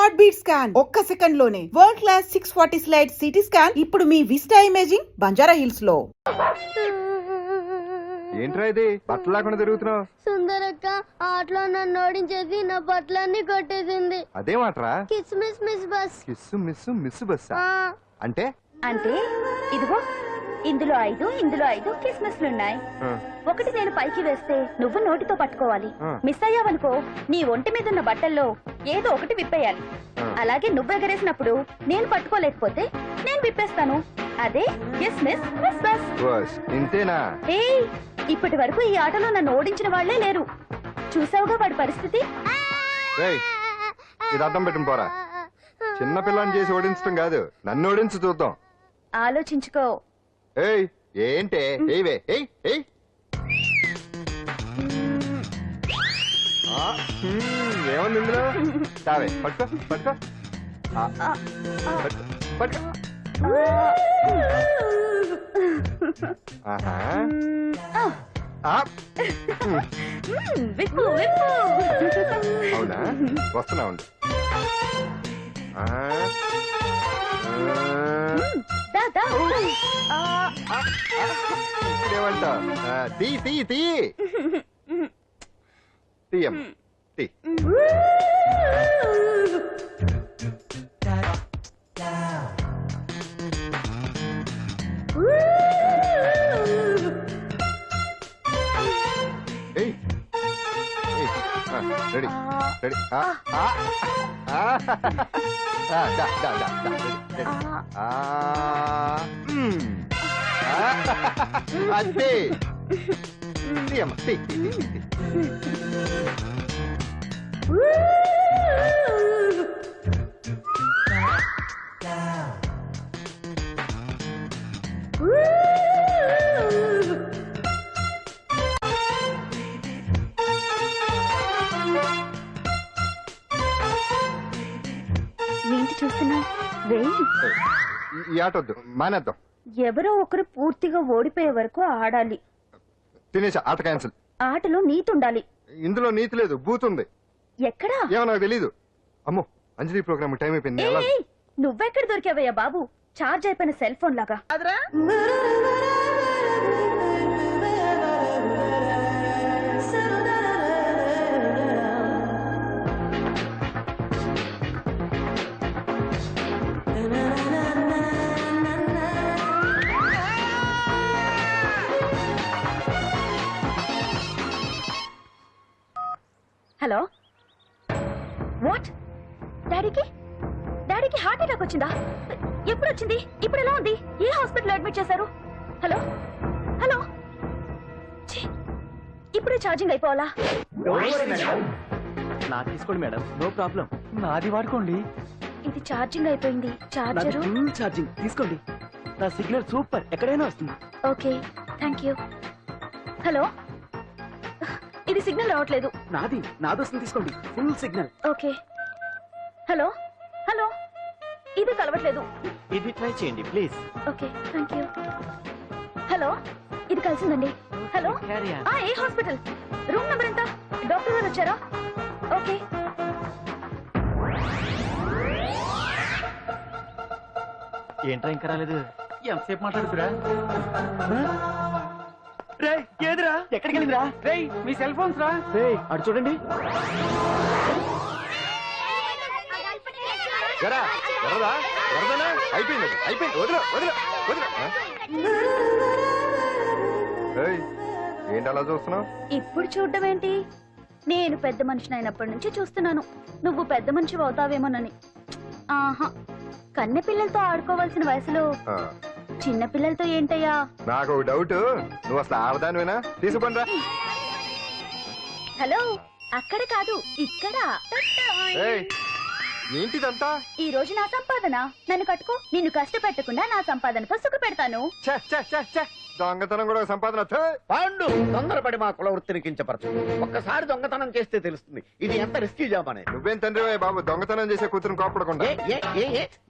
Heart beat scan ఒక్క second లోనే world class 640 slide CT scan ఇప్పుడు మీ విస్టా ఇమేజింగ్ బంజారా హిల్స్ లో. ఏంట్రా ఇది బట్టలు లేకుండా తిరుగుతున్నావు? సుందరక్క ఆటలో నన్ను ఓడించేసి నా బట్టలన్నీ కొట్టేసింది. అదేమాట్రా? Kiss miss miss bus. Kiss miss miss bus అంటే? అంటే ఇదిగో ఇందులో 5 కిస్మిస్లున్నాయి. ఒకటి నేను పైకి వేస్తే నువ్వు నోటితో పట్టుకోవాలి. మిస్ అయ్యావనుకో నీ ఒంటి మీద ఉన్న బట్టల్లో ఏదో ఒకటి విప్పేయాలి. అలాగే నువ్వు ఎగరేసినప్పుడు నేను పట్టుకోలేకపోతే నేను విప్పేస్తాను. అదే కిస్మిస్ మిస్ బస్. ఇంతేనా? ఏయ్, ఇప్పటి వరకు ఈ ఆటలో నన్ను ఓడించిన వాళ్లే లేరు. చూసావుగా వాడి పరిస్థితి. ఇది అర్థం పెట్టిన పోరా. చిన్న పిల్లని చేసి ఓడించడం కాదు, నన్ను ఓడించి చూద్దాం. ఆలోచించుకో. ఏయ్ ఏంటే? ఏవే ఏయ్ ఏయ్ ఏముంది ఇందులో? తావే పట్టుకో పట్టుకో పట్టుకో. ఆహా విప్పు విప్పు. అవునా? వస్తున్నా ఉండు. ఇదేమంటా? తీ తీ తీ తీయం తీ. Ready ready. అదే తీయమ్మ తీ. ఏంటి చూస్తున్నా? ఈ ఆట వద్దు, మానేద్దాం. ఎవరో ఒకరు పూర్తిగా ఓడిపోయే వరకు ఆడాలి. తినేసా, ఆట క్యాన్సిల్. ఆటలో నీతి ఉండాలి. ఇందులో నీతి లేదు, బూత్ ఉంది. ఎక్కడా? ఏమో నాకు తెలీదు. అమ్మో, అంజలి ప్రోగ్రామ్ టైం అయిపోయింది. నువ్వెక్కడ దొరికావయ్యా బాబు? చార్జ్ అయిపోయిన సెల్ ఫోన్ లాగా. Hello, what? డాడీకి హార్ట్ అటాక్ వచ్చిందా? ఎప్పుడు వచ్చింది? ఇప్పుడు ఎలా ఉంది? ఏ హాస్పిటల్ అడ్మిట్ చేశారు? హలో హలో, ఇప్పుడే ఛార్జింగ్ అయిపోవాలా? నా తీసుకోండి మేడం, నో ప్రాబ్లం. నాది వాడుకోండి. ఇది ఛార్జింగ్ అయిపోయింది. చార్జరు ఫుల్ ఛార్జింగ్ తీసుకోండి. నా సిగ్నల్ సూపర్, ఎక్కడైనా వస్తుంది. Okay, thank you. హలో, ఇది సిగ్నల్ రావట్లేదు. నాది వస్తుంది, తీసుకోండి. Full signal. Okay. Hello hello, ఇది కలవట్లేదు. ఇది ట్రై చేయండి please. Okay, thank you. Hello, ఇది కలిసిందండి. హలో, ఏ హాస్పిటల్? రూమ్ నెంబర్ ఎంత? డాక్టర్ గారు వచ్చారా? ఓకే. ఏంట్రా ఇంకా రాలేదు? ఎంతసేపు మాట్లాడుతురా? ఏదిరా? ఎక్కడికి వెళ్ళిందిరా? మీ సెల్ ఫోన్స్ రా. అటు చూడండి. అయిపోయింది అయిపోయింది, వదిలే వదిలే వదిలే. ఏంటి అలా చూస్తున్నావు? ఇప్పుడు చూడ్డం ఏంటి? నేను పెద్ద మనిషిని అయినప్పటి నుంచి చూస్తున్నాను. నువ్వు పెద్ద మనిషి అవుతావేమోనని. ఆహా, కన్నె పిల్లలతో ఆడుకోవాల్సిన వయసులో చిన్న పిల్లలతో ఏంటయ్యా? నాకు డౌట్, నువ్వు అసలు ఆడదానివేనా? తీసుకుంటా. హలో, అక్కడ కాదు ఇక్కడ. ఏంటిదంతా? ఈ రోజు నా సంపాదన. నన్ను కట్టుకో. నిన్ను కష్టపెట్టకుండా నా సంపాదనతో సుఖ పెడతాను. దొంగతనం కూడా సంపాదన. పాండు, తొందరపడి మా కుల వృత్తిని కించపరచు. ఒక్కసారి దొంగతనం చేస్తే తెలుస్తుంది ఇది ఎంత రిస్కీ జాబ్ అనేది. నువ్వేం తండ్రి బాబు, దొంగతనం చేసే కూతురు కోపడకుండా.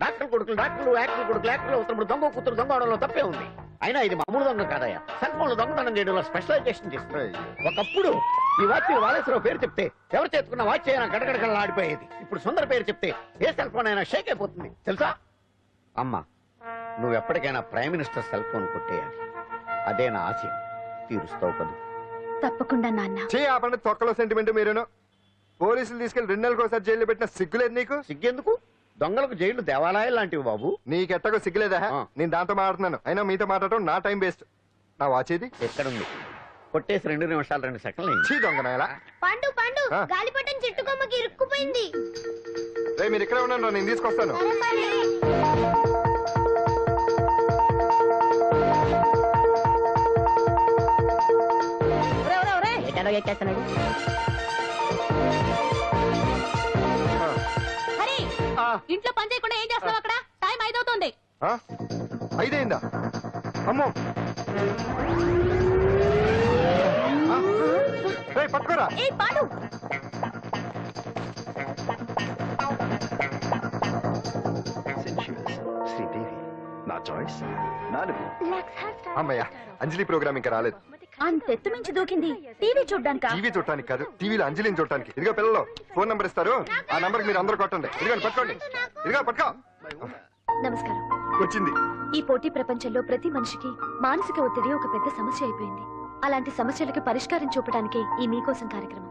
డాక్టర్ కొడుకులు డాక్టర్లు, యాక్టర్ కొడుకులు యాక్టర్లు అవుతున్నప్పుడు దొంగ కూతురు దొంగ అవడంలో తప్పే ఉంది. అయినా ఇది మామూలు దొంగ కాదయ్యా. సెల్ ఫోన్ లో దొంగతనం చేయడంలో స్పెషలైజేషన్ చేస్తుంది. ఒకప్పుడు ఈ వాచ్ వాలేశ్వరరావు పేరు చెప్తే ఎవరు చేతుకున్న వాచ్ అయినా గడగడగడలా ఆడిపోయేది. ఇప్పుడు సుందర పేరు చెప్తే ఏ సెల్ ఫోన్ అయినా షేక్ అయిపోతుంది తెలుసా? అమ్మా, నువ్వు ఎప్పటికైనా ప్రైమ్ మినిస్టర్ సెల్ ఫోన్ కొట్టేయాలి. అదే నా ఆశయం. తీరుస్తావు కదూ? తప్పకుండా నాన్న. చే ఆ పండుగ తొక్కలో సెంటిమెంట్ మీరును. పోలీసులు తీసుకెళ్లి 2 నెలలకు ఒకసారి జైల్లో పెట్టిన సిగ్గులేదు నీకు? సిగ్గెందుకు? దొంగలకు జైలు దేవాలయాలు లాంటివి బాబు. నీకెట్టగో సిగ్గులేదా? నేను దాంతో మాట్లాడుతున్నాను. అయినా మీతో మాట్లాడటం నా టైం వేస్ట్. నా వాచ్ ఇది ఎక్కడుంది? కొట్టేసి 2 నిమిషాలు 2 సెకండ్లు అయింది. చీ దొంగ నాయలా. పండు పండు గాలిపటం చెట్టు కొమ్మకి ఇరుక్కుపోయింది. మీరు ఇక్కడే ఉన్నాను, నేను తీసుకొస్తాను. ఇంట్లో పని చేయకుండా ఏం చేస్తావు అక్కడ? టైం 5 అవుతుంది. 5 అయిందా? అమ్మో, పట్టుకోరా. ఏ పాడు, శ్రీదేవి నా చాయిస్ 4. అమ్మయ్యా, అంజలి ప్రోగ్రామ్ ఇంకా రాలేదు. అంతెత్తు మించి దూకింది. టీవీ చూడ్డానికా? టీవీ చూడటానికి కాదు, టీవీలో అంజలిని చూడటానికి. ఇదిగో పిల్లలు, ఫోన్ నంబర్ ఇస్తారు, ఆ నంబర్ మీరు అందరూ కొట్టండి. ఇదిగోండి, పట్టుకోండి. ఇదిగో పట్టుకో. నమస్కారం. వచ్చింది. ఈ పోటీ ప్రపంచంలో ప్రతి మనిషికి మానసిక ఒత్తిడి ఒక పెద్ద సమస్య అయిపోయింది. అలాంటి సమస్యలకు పరిష్కారం చూపడానికి ఈ మీకోసం కార్యక్రమం.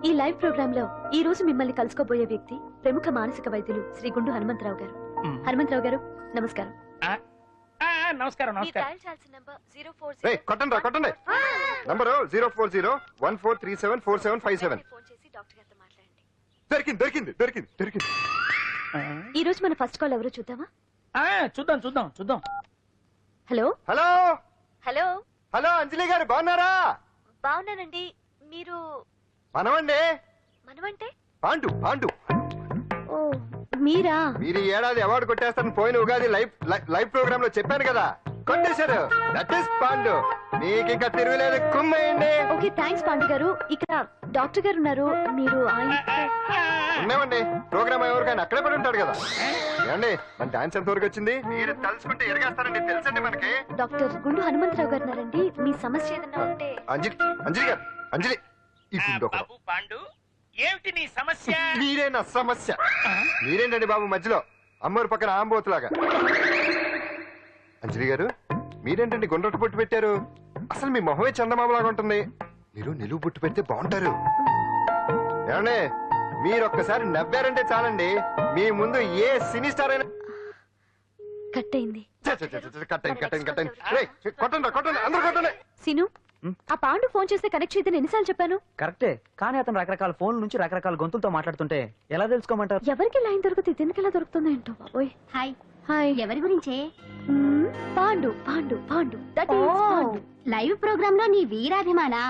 ఈ లైవ్ ప్రోగ్రామ్ లో ఈ రోజు మిమ్మల్ని కలుసుకోబోయే వ్యక్తి ప్రముఖ మానసిక వైద్యులు శ్రీ గుండు హనుమంతరావు గారు. హనుమంతరావు గారు, నమస్కారం. నమస్కారం. కొట్టండి రా, కొట్టండి. నంబరు 04014374757. దొరికింది దొరికింది దొరికింది దొరికింది. ఈ రోజు మన ఫస్ట్ కాల్ ఎవరో చూద్దామా? చూద్దాం. హలో హలో హలో హలో, అంజలి గారు బాగున్నారా? బాగున్నానండి. మీరు మనమండి. మనమంటే? పాండు పాండు. ఓ మీరా? మీరు ఈ ఏడాది అవార్డు కొట్టేస్తారని పోయిన ఉగాది లైవ్ ప్రోగ్రామ్ లో చెప్పాను కదా, కొట్టేశారు. That is Pandu. మీకు ఇంకా తిరుగులేదు, కుమ్మేయండి. ఓకే, థ్యాంక్స్ పాండు గారు. ఇక్కడ డాక్టర్ గారు ఉన్నారు, మీరు ఆయన. ఉన్నామండి, ప్రోగ్రామ్ ఎవరికైనా అక్కడే పడి ఉంటాడు కదా. ఏమండి, మన డాన్స్ ఎంత వరకు వచ్చింది? మీరు తలుచుకుంటే ఎరగేస్తారండి, తెలుసండి మనకి. డాక్టర్ గుండు హనుమంతరావు గారు ఉన్నారండి. మీ సమస్య ఏదన్నా ఉంటే. అంజలి అంజలి గారు, అంజలి ఈ గుండు ఒకడు. పాండు, ఏమిటి నీ సమస్య? మీరే నా సమస్య. మీరేంటండి బాబు మధ్యలో అమ్మోరు పక్కన ఆంబోతులాగా? అంజలి గారు, మీరేంటండి గుండ్రటి బొట్టు పెట్టారు? అసలు మీ మొహమే చందమామలాగా ఉంటుంది. మీరు నిలువు బొట్టు పెడితే బాగుంటారు. ఏమండి, మీరు ఒక్కసారి నవ్వారంటే చాలండి, మీ ముందు ఏ సినీ స్టార్ అయినా కట్ అయింది. కొట్టండి కొట్టండి, అందరూ కొట్టండి. సిను, ఆ పాండు ఫోన్ చేస్తే కనెక్ట్ చేయదని ఎన్నిసార్లు చెప్పాను? కరెక్టే, కానీ అతను రకరకాల ఫోన్ నుంచి రకరకాల గొంతులతో మాట్లాడుతుంటే ఎలా తెలుసుకోమంటారు? ఎవరికి లైన్ దొరుకుతుంది, దీనికి ఎలా దొరుకుతుందో ఏంటో బాబోయ్. Hi hi. ఎవరి గురించే? Pandu Pandu Pandu. That is Pandu. Live programme లో నీ వీరాభిమానా?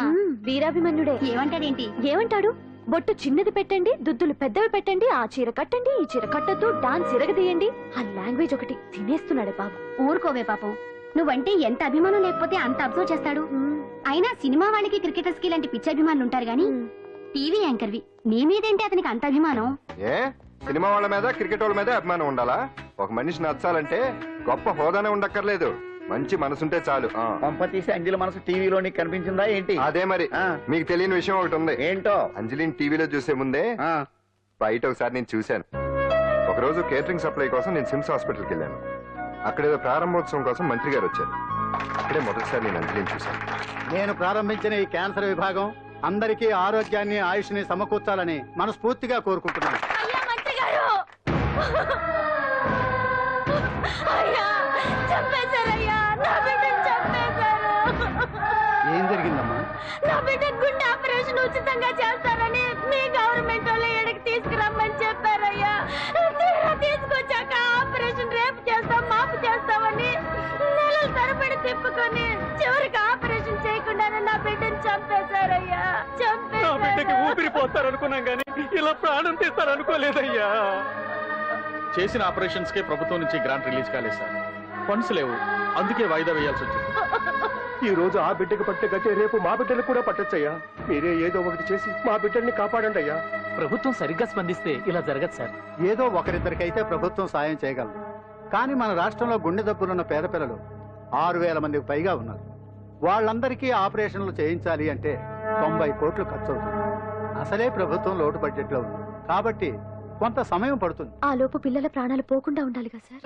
వీరాభిమన్యుడే. ఏమంటాడేంటి? ఏమంటాడు? బొట్టు చిన్నది పెట్టండి, దుద్దులు పెద్దవి పెట్టండి, ఆ చీర కట్టండి, ఈ చీర కట్టద్దు, డాన్స్ ఇరగదీయండి. ఆ లాంగ్వేజ్ ఒకటి తినేస్తున్నాడే బాబు. ఊరుకోవే పాపం, నువ్వంటే ఎంత అభిమానం లేకపోతే అంత అబ్జర్వ్ చేస్తాడు. అయినా సినిమా వాళ్ళకి క్రికెటర్స్ కి ఇలాంటి పిచ్చి అభిమానులు ఉంటారు గానీ టీవీ యాంకర్వి నీ మీదేంటి అతనికి అంత అభిమానం? ఏ సినిమా వాళ్ళ మీద క్రికెట్ వాళ్ళ మీద అభిమానం ఉండాలా? ఒక మనిషి నచ్చాలంటే గొప్ప హోదానే ఉండక్కర్లేదు, మంచి మనసుంటే చాలు. పంప తీసి అంజలి మనసు టీవీలో కనిపించిందా ఏంటి? అదే మరి. మీకు తెలియని విషయం ఒకటి ఉంది. ఏంటో? అంజలిని టీవీలో చూసే ముందే బయట ఒకసారి నేను చూశాను. ఒకరోజు కేటరింగ్ సప్లై కోసం నేను సిమ్స్ హాస్పిటల్కి వెళ్ళాను. అక్కడేదో ప్రారంభోత్సవం కోసం మంత్రి గారు వచ్చారు. అక్కడే మొదటిసారి నేను అంజలిని చూశాను. నేను ప్రారంభించిన ఈ క్యాన్సర్ విభాగం అందరికీ ఆరోగ్యాన్ని ఆయుష్ని సమకూర్చాలని మనస్ఫూర్తిగా కోరుకుంటున్నాను. ఏం జరిగిందమ్మా? నా బిడ్డ గుండె ఆపరేషన్ ఉచితంగా చేస్తారని మీ గవర్నమెంట్ వాళ్ళు ఎడకి తీసుకురమ్మని చెప్పారయ్యా. తీసుకొచ్చాక ఆపరేషన్ రేపు చేస్తాం మాపు చేస్తామని నెలలు తరబడి తిప్పుకొని చివరికి ఆపరేషన్ చేయకుండానే నా బిడ్డను చంపేశారయ్యా. నా బిడ్డకి ఊపిరి పోస్తారనుకున్నాం గానీ ఇలా ప్రాణం తీస్తారనుకోలేదయ్యా. చేసిన ఆపరేషన్స్ కే ప్రభుత్వం నుంచి గ్రాంట్ రిలీజ్ కాలేదు సార్. ఫండ్స్ లేవు, అందుకే వాయిదా వేయాల్సి వచ్చింది. ఈ రోజు ఆ బిడ్డకు పట్టే గతే రేపు మా బిడ్డలు కూడా పట్టొచ్చయ్యా. మీరే ఏదో ఒకటి చేసి మా బిడ్డల్ని కాపాడండి అయ్యా. ప్రభుత్వం సరిగ్గా స్పందిస్తే ఇలా జరగదు సార్. ఏదో ఒకరిద్దరికైతే ప్రభుత్వం సాయం చేయగలదు, కానీ మన రాష్ట్రంలో గుండె జబ్బులున్న పేద పిల్లలు 6,000 మందికి పైగా ఉన్నారు. వాళ్ళందరికీ ఆపరేషన్లు చేయించాలి అంటే 90 కోట్లు ఖర్చు అవుతుంది. అసలే ప్రభుత్వం లోటు బడ్జెట్ లో ఉంది కాబట్టి కొంత సమయం పడుతుంది. ఆ లోపు పిల్లల ప్రాణాలు పోకుండా ఉండాలిగా సార్.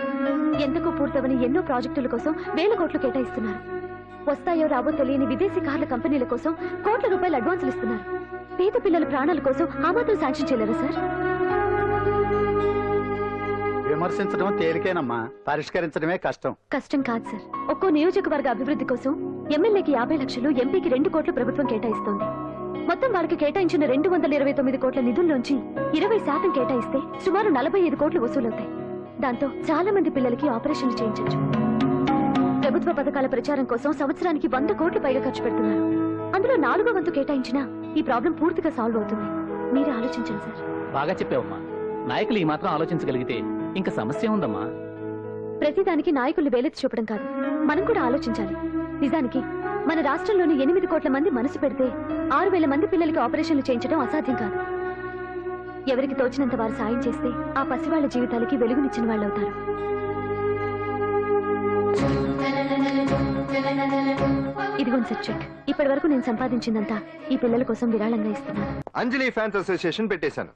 ఎందుకు పూర్తవని ఎన్నో ప్రాజెక్టుల కోసం వేల కోట్లు కేటాయిస్తున్నారు. వస్తాయో రావో తెలియని విదేశీ కార్ల కంపెనీల కోసం కోట్ల రూపాయలు అడ్వాన్సులు ఇస్తున్నారు. పేద పిల్లల ప్రాణాల కోసం ఆ మాత్రం శాంక్షన్ చేయలేరా సార్? విమర్శించడం తేలికేనమ్మా, పరిష్కరించడమే కష్టం. కష్టం కాదు సార్. ఒక్కో నియోజకవర్గ అభివృద్ధి కోసం ఎమ్మెల్యేకి 50 లక్షలు, ఎంపీకి 2 కోట్లు ప్రభుత్వం కేటాయిస్తోంది. మొత్తం వాళ్ళకి కేటాయించిన 229 కోట్ల నిధుల్లోంచి 20% కేటాయిస్తే సుమారు 45 కోట్లు వసూలవుతాయి. దాంతో చాలా మంది పిల్లలకి ఆపరేషన్లు చేయించొచ్చు. ప్రభుత్వ పథకాల ప్రచారం కోసం సంవత్సరానికి 100 కోట్లు పైగా ఖర్చు పెడుతున్నారు. అందులో 4వ వంతు కేటాయించినా ఈ ప్రాబ్లం పూర్తిగా సాల్వ్ అవుతుంది. మీరే ఆలోచించండి సార్. బాగా చెప్పావమ్మా. నాయకులు ఈ మాత్రం ఆలోచించగలిగితే ఇంకా సమస్య ఉందమ్మా. ప్రతిదానికి నాయకులు వేలెత్తి చూపడం కాదు, మనం కూడా ఆలోచించాలి. నిజానికి మన రాష్ట్రంలోని 8 కోట్ల మంది మనసు పెడితే 6,000 మంది పిల్లలకి ఆపరేషన్లు చేయించడం అసాధ్యం కాదు. ఎవరికి తోచినంత వారు సాయం చేస్తే ఆ పసివాళ్ల జీవితాలకి వెలుగునిచ్చిన వాళ్ళు అవుతారు. ఇదిగోండి సార్ చెక్. ఇప్పటి వరకు నేను సంపాదించిందంతా ఈ పిల్లల కోసం విరాళంగా ఇస్తున్నాను. అంజలి ఫ్యాన్స్ అసోసియేషన్ పెట్టేశాను.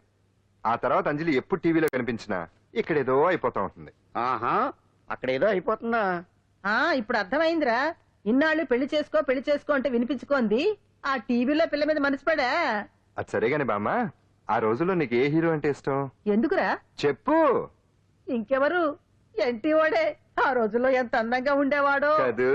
ఆ తర్వాత అంజలి ఎప్పుడు టీవీలో కనిపించినా ఇక్కడేదో అయిపోతా ఉంటుంది. ఆహా, అక్కడేదో అయిపోతుందా? ఇప్పుడు అర్థమైందిరా. ఇన్నాళ్ళు పెళ్లి చేసుకో అంటే వినిపించుకోంది ఆ టీవీలో పిల్ల మీద మనసు పడా. అది సరేగాని బామ్మ, ఆ రోజుల్లో నీకు ఏ హీరో అంటే ఇష్టం? ఎందుకురా చెప్పు. ఇంకెవరు? ఎన్టీఓడే. ఆ రోజుల్లో ఎంత అందంగా ఉండేవాడో కాదు.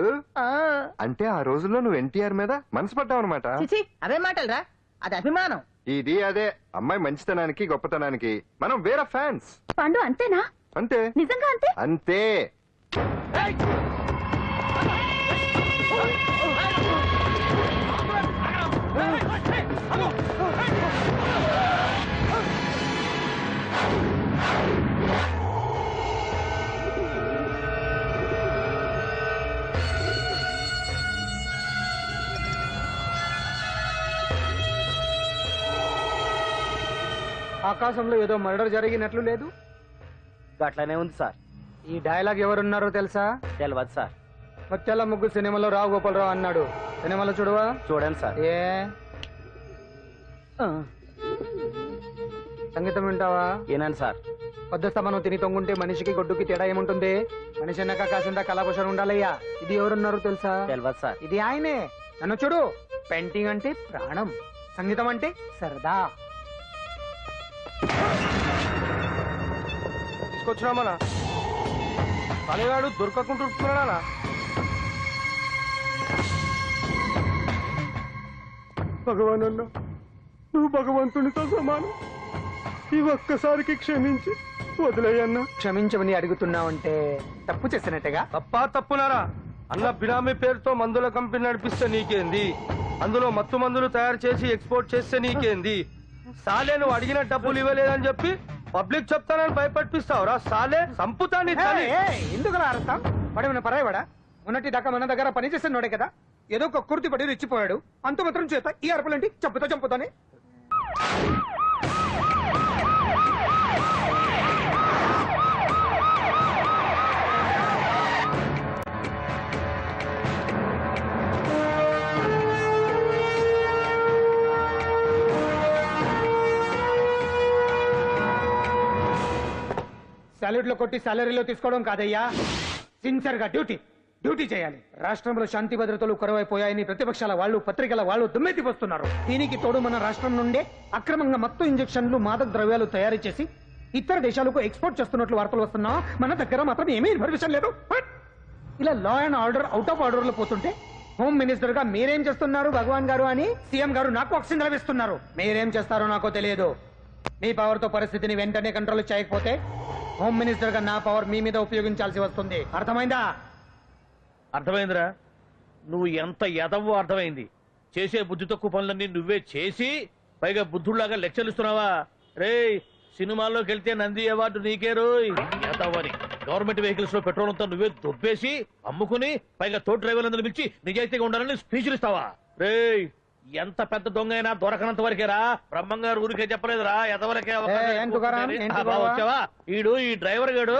అంటే ఆ రోజుల్లో నువ్వు ఎన్టీఆర్ మీద మనసు పడ్డావు అనమాట. చిచి, అవే మాటలరా, అది అభిమానం. ఇది అదే అమ్మాయి మంచితనానికి గొప్పతనానికి మనం వేరే ఫ్యాన్స్. పండు అంతేనా? అంతే. నిజంగా అంతే? అంతే. ఆకాశంలో ఏదో మర్డర్ జరిగినట్లు లేదు. అట్లానే ఉంది సార్. ఈ డైలాగ్ ఎవరున్నారో తెలుసా? తెలియదు సార్. ముత్యాల ముగ్గు సినిమాలో రావు గోపాలరావు అన్నాడు. సినిమాలో చూడవా? చూడండి సార్. ఏ సంగీతం వింటావా? ఏనండి సార్. పొద్దుస్తమనం తిని తొంగుంటే మనిషికి గొడ్డుకి తేడా ఏముంటుంది? మనిషి అన్నాక కాసింత కళాభూషణం ఉండాలయ్యా. ఇది ఎవరున్నారో తెలుసా? తెలియదు సార్. ఇది ఆయనే. నన్ను చూడు. పెయింటింగ్ అంటే ప్రాణం, సంగీతం అంటే సరదా. తీసుకొచ్చినామనా పనివాడు దొరకకుంటున్నానా? భగవాన్ అన్న, నువ్వు భగవంతునితో సమానం. ఈ ఒక్కసారికి క్షమించి వదిలేయన్నా. క్షమించమని అడుగుతున్నావంటే తప్పు చేసినట్టుగా. తప్పునారా అన్న? బినామీ పేరుతో మందుల కంపెనీ నడిపిస్తే నీకేంది? అందులో మత్తు మందులు తయారు చేసి ఎక్స్పోర్ట్ చేస్తే నీకేంది? సాలే నువ్వు అడిగిన డబ్బులు ఇవ్వలేదని చెప్పి పబ్లిక్ చెప్తానని భయపడిపిస్తావురా? సాలే సంపుతాని. ఎందుకు అర్థం? వాడేమన్నా పరాయవాడా? ఉన్నట్టి దాకా మన దగ్గర పని చేస్తున్నాడే కదా. ఏదో ఒక కుర్తి పడి రెచ్చిపోయాడు. అంత మాత్రం చేత ఈ అరపులేంటి? చంపుతానే. సాలరీలో కొట్టి సాలరీలో తీసుకోవడం కాదయ్యా. సిన్సియర్ గా డ్యూటీ చేయాలి. రాష్ట్రంలో శాంతి భద్రతలు కరువైపోయాయని ప్రతిపక్షాల వాళ్ళు, పత్రికల వాళ్ళు దుమ్మెత్తి వస్తున్నారు. దీనికి తోడు మన రాష్ట్రం నుండే అక్రమంగా మత్తు ఇంజెక్షన్లు, మాదక ద్రవ్యాలు తయారు చేసి ఇతర దేశాలకు ఎక్స్పోర్ట్ చేస్తున్నట్లు వార్తలు వస్తున్నా మన దగ్గర మాత్రం ఏమీ ఇన్ఫర్మేషన్ లేదు. ఇలా law and order out of order లో పోతుంటే హోమ్ మినిస్టర్ గా మీరేం చేస్తున్నారు భగవాన్ గారు అని సీఎం గారు నాకు ఆక్సిజన్ లభిస్తున్నారు. మీరేం చేస్తారో నాకో తెలియదు. మీ పవర్ తో పరిస్థితిని వెంటనే కంట్రోల్ చేయకపోతే హోమ్ మినిస్టర్ గా నా పవర్ మీ మీద ఉపయోగించాల్సి వస్తుంది. అర్థమైందా? అర్థమైందిరా. నువ్వు ఎంత ఎదవో అర్థమైంది. చేసే బుద్ధి తక్కువ పనులన్నీ నువ్వే చేసి పైగా బుద్ధుళ్లాగా లెక్చర్లు ఇస్తున్నావా? రే, సినిమాల్లోకి వెళ్తే నంది అవార్డు నీకే రోయ్. ఎదవని గవర్నమెంట్ వెహికల్స్ లో పెట్రోల్ అంతా నువ్వే దొబ్బేసి అమ్ముకుని పైగా తోటి డ్రైవర్లందరూ పిలిచి నిజాయితీగా ఉండాలని స్పీచ్లు ఇస్తావా? రే, ఎంత పెద్ద దొంగ అయినా దొరకనంత వరకేరా. బ్రహ్మంగారు ఊరికే చెప్పలేదురా, ఎదవరకే వచ్చావా? ఈడు ఈ డ్రైవర్ గాడు.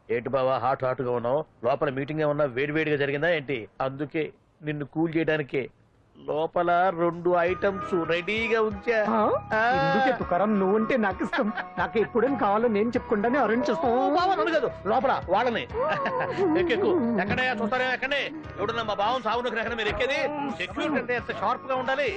ఏంటి బావా హాట్ గా ఉన్నావు? లోపల మీటింగ్ ఏమన్నా వేడివేడిగా జరిగిందా ఏంటి? అందుకే నిన్ను కూల్ చేయడానికే లోపల 2 ఐటమ్స్ రెడీగా ఉంచా. ఎందుకే తుకారం నువ్వుంటే నాకు ఇష్టం. నాకు ఎప్పుడేం కావాలో నేను చెప్పుకుంటానే అరేంజ్ చేస్తాను. కాదు లోపల వాళ్ళని ఎక్కెక్కు. ఎక్కడయ్యా చూస్తారా? ఎక్కడే ఎవడన్నా మా బావం సాగునకు మీరు ఎక్కేది. సెక్యూరిటీ అంటే ఎంత షార్ప్ గా ఉండాలి.